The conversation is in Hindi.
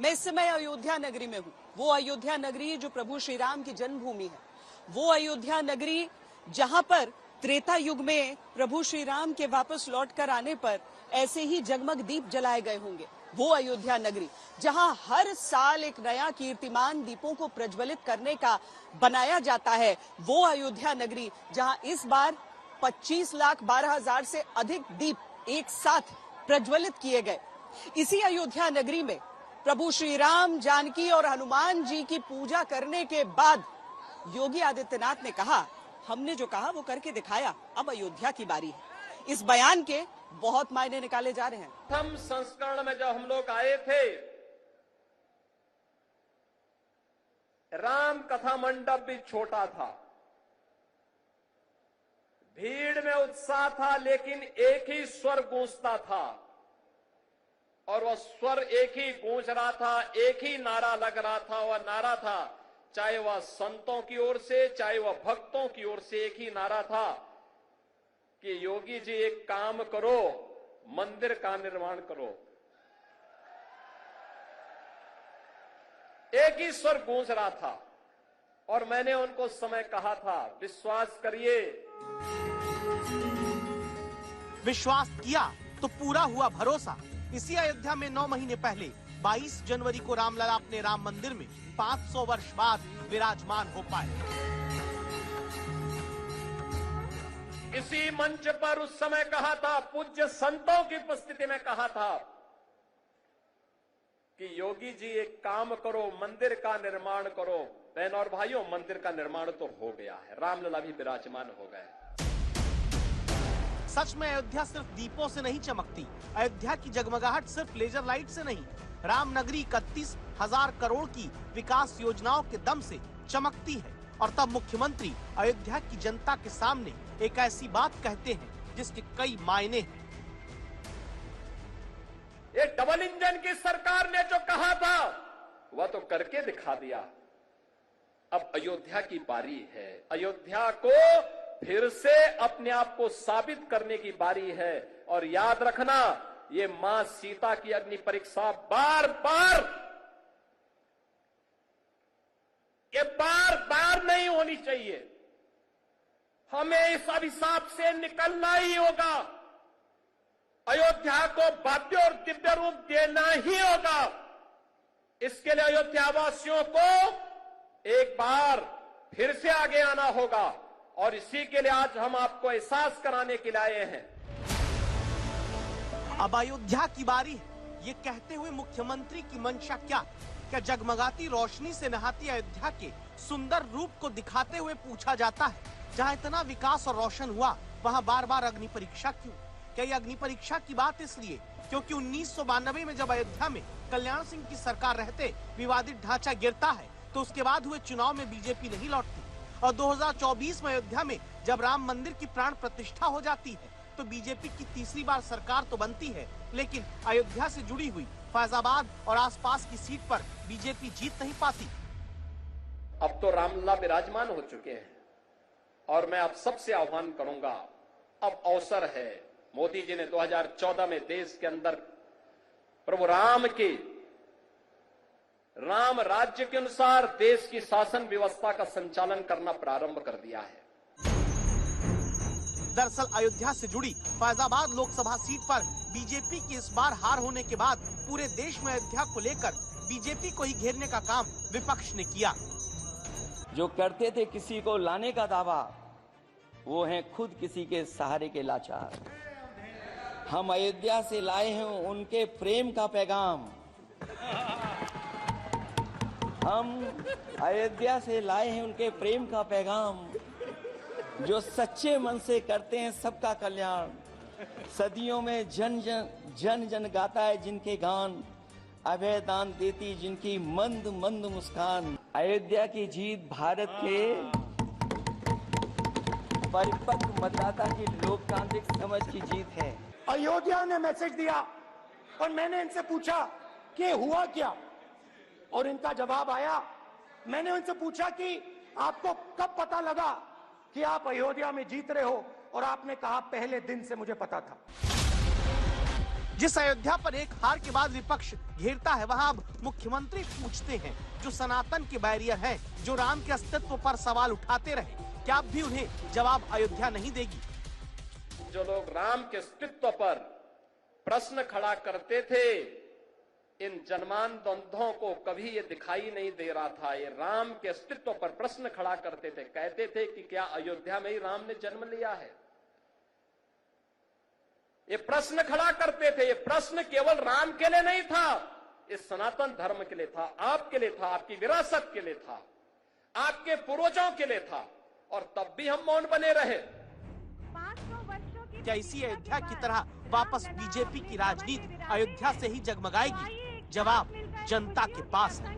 मैं इस समय अयोध्या नगरी में हूँ। वो अयोध्या नगरी जो प्रभु श्री राम की जन्मभूमि है, वो अयोध्या नगरी जहां पर त्रेता युग में प्रभु श्री राम के वापस लौट कर आने पर ऐसे ही जगमग दीप जलाए गए होंगे। वो अयोध्या नगरी जहां हर साल एक नया कीर्तिमान दीपों को प्रज्वलित करने का बनाया जाता है। वो अयोध्या नगरी जहां इस बार 25,12,000 से अधिक दीप एक साथ प्रज्वलित किए गए। इसी अयोध्या नगरी में प्रभु श्री राम, जानकी और हनुमान जी की पूजा करने के बाद योगी आदित्यनाथ ने कहा, हमने जो कहा वो करके दिखाया, अब अयोध्या की बारी है। इस बयान के बहुत मायने निकाले जा रहे हैं। प्रथम संस्करण में जब हम लोग आए थे, राम कथा मंडप भी छोटा था, भीड़ में उत्साह था, लेकिन एक ही स्वर गूंजता था और वह स्वर एक ही गूंज रहा था, एक ही नारा लग रहा था। वह नारा था, चाहे वह संतों की ओर से, चाहे वह भक्तों की ओर से, एक ही नारा था कि योगी जी एक काम करो, मंदिर का निर्माण करो। एक ही स्वर गूंज रहा था और मैंने उनको उस समय कहा था, विश्वास करिए। विश्वास किया तो पूरा हुआ भरोसा। इसी अयोध्या में 9 महीने पहले 22 जनवरी को रामलला अपने राम मंदिर में 500 वर्ष बाद विराजमान हो पाए। इसी मंच पर उस समय कहा था, पूज्य संतों की उपस्थिति में कहा था कि योगी जी एक काम करो, मंदिर का निर्माण करो। बहनों और भाइयों, मंदिर का निर्माण तो हो गया है, रामलला भी विराजमान हो गए। सच में अयोध्या सिर्फ दीपों से नहीं चमकती। अयोध्या की जगमगाहट सिर्फ लेजर लाइट से नहीं, राम नगरी 31,000 करोड़ की विकास योजनाओं के दम से चमकती है। और तब मुख्यमंत्री अयोध्या की जनता के सामने एक ऐसी बात कहते हैं जिसके कई मायने हैं। ये डबल इंजन की सरकार ने जो कहा था वह तो करके दिखा दिया। अब अयोध्या की बारी है। अयोध्या को फिर से अपने आप को साबित करने की बारी है। और याद रखना, ये मां सीता की अग्नि परीक्षा बार बार नहीं होनी चाहिए। हमें इस अभिशाप से निकलना ही होगा। अयोध्या को भव्य और दिव्य रूप देना ही होगा। इसके लिए अयोध्या वासियों को एक बार फिर से आगे आना होगा और इसी के लिए आज हम आपको एहसास कराने के लिए आए हैं। अब अयोध्या की बारी है। ये कहते हुए मुख्यमंत्री की मंशा क्या जगमगाती रोशनी से नहाती अयोध्या के सुंदर रूप को दिखाते हुए पूछा जाता है, जहाँ इतना विकास और रोशन हुआ वहाँ बार बार अग्नि परीक्षा क्यों? क्या ये अग्नि परीक्षा की बात इसलिए क्योंकि 1992 में जब अयोध्या में कल्याण सिंह की सरकार रहते विवादित ढांचा गिरता है तो उसके बाद हुए चुनाव में बीजेपी नहीं लौटती और 2024 में अयोध्या में जब राम मंदिर की प्राण प्रतिष्ठा हो जाती है तो बीजेपी की तीसरी बार सरकार तो बनती है, लेकिन अयोध्या से जुड़ी हुई फैजाबाद और आसपास की सीट पर बीजेपी जीत नहीं पाती। अब तो रामलला विराजमान हो चुके हैं और मैं आप सबसे आह्वान करूंगा, अब अवसर है। मोदी जी ने 2014 में देश के अंदर प्रभु राम के राम राज्य के अनुसार देश की शासन व्यवस्था का संचालन करना प्रारंभ कर दिया है। दरअसल अयोध्या से जुड़ी फैजाबाद लोकसभा सीट पर बीजेपी की इस बार हार होने के बाद पूरे देश में अयोध्या को लेकर बीजेपी को ही घेरने का काम विपक्ष ने किया। जो करते थे किसी को लाने का दावा, वो हैं खुद किसी के सहारे के लाचार। हम अयोध्या से लाए हैं उनके प्रेम का पैगाम। हम अयोध्या से लाए हैं उनके प्रेम का पैगाम, जो सच्चे मन से करते हैं सबका कल्याण। सदियों में जन जन गाता है जिनके गान, अभय दान देती जिनकी मंद मंद मुस्कान। अयोध्या की जीत भारत के परिपक्व मतदाता की लोकतांत्रिक समझ की जीत है। अयोध्या ने मैसेज दिया और मैंने इनसे पूछा कि हुआ क्या, और इनका जवाब आया। मैंने उनसे पूछा कि आपको कब पता लगा कि आप अयोध्या में जीत रहे हो, और आपने कहा पहले दिन से मुझे पता था। जिस अयोध्या पर एक हार के बाद विपक्ष घेरता है, वहां अब मुख्यमंत्री पूछते हैं, जो सनातन के बैरियर हैं, जो राम के अस्तित्व पर सवाल उठाते रहे, क्या अब भी उन्हें जवाब अयोध्या नहीं देगी? जो लोग राम के अस्तित्व पर प्रश्न खड़ा करते थे, इन जनमान द्वंद्वों को कभी ये दिखाई नहीं दे रहा था। ये राम के अस्तित्व पर प्रश्न खड़ा करते थे, कहते थे कि क्या अयोध्या में ही राम ने जन्म लिया है। ये प्रश्न खड़ा करते थे। ये प्रश्न केवल राम के लिए नहीं था, इस सनातन धर्म के लिए था, आपके लिए था, आपकी विरासत के लिए था, आपके पूर्वजों के लिए था, और तब भी हम मौन बने रहे। क्या इसी अयोध्या की तरह वापस बीजेपी की राजनीति अयोध्या से ही जगमगाएगी? जवाब जनता के पास है।